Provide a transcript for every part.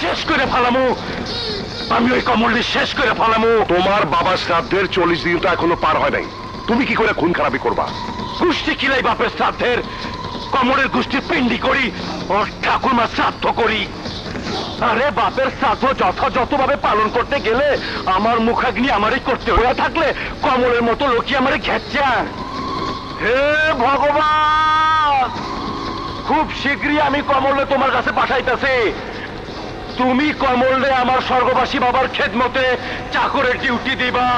শেষ করে ফেলামু, আমি ওই কমলটি শেষ করে ফেলামু। তোমার বাবার শ্রাদ্ধের 40 দিন তো এখনো পার হয় নাই, তুমি কি করে খুন খারাপি করবা? গোষ্ঠী কিলাই বাপের শ্রাদ্ধের, কমলের গোষ্ঠীর পিন্ডি করি, ওর ঠাকুরমার শ্রাদ্ধ করি। আরে বাপের শ্রাদ্ধ যথাযথভাবে পালন করতে গেলে আমার মুখাগ্নি আমারই করতে হয়ে থাকলে কমলের মতো লোকই আমারে ঘেঁচা। হে ভগবান, খুব শীঘ্রই আমি কমলে তোমার কাছে পাঠাইতেছি। তুমি কমলে আমার স্বর্গবাসী বাবার খেদমতে চাকরের ডিউটি দিবা।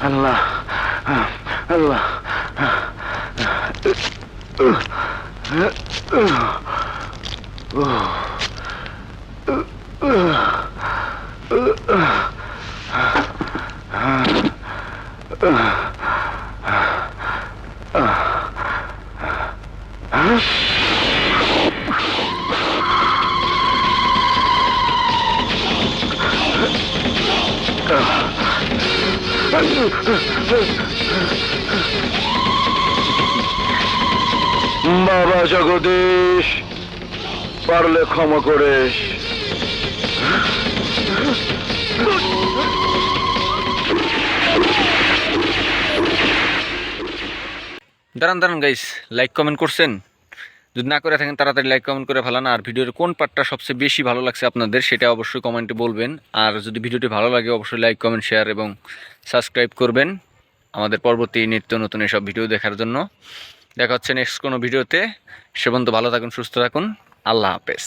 আল্লাহ আল্লাহ, বাবা জগদীশ, পারলে ক্ষমা করে। দাঁড়ান দাঁড়ান গাইস, লাইক কমেন্ট করছেন? যদি না করে থাকেন তাড়াতাড়ি লাইক কমেন্ট করে ফেলান। আর ভিডিওর কোন পার্টটা সবচেয়ে বেশি ভালো লাগছে আপনাদের সেটা অবশ্যই কমেন্টে বলবেন। আর যদি ভিডিওটি ভালো লাগে অবশ্যই লাইক কমেন্ট শেয়ার এবং সাবস্ক্রাইব করবেন আমাদের পরবর্তী নিত্য নতুন এসব ভিডিও দেখার জন্য। দেখা হচ্ছে নেক্সট কোনো ভিডিওতে। সে পর্যন্ত ভালো থাকুন, সুস্থ থাকুন, আল্লাহ হাফেজ।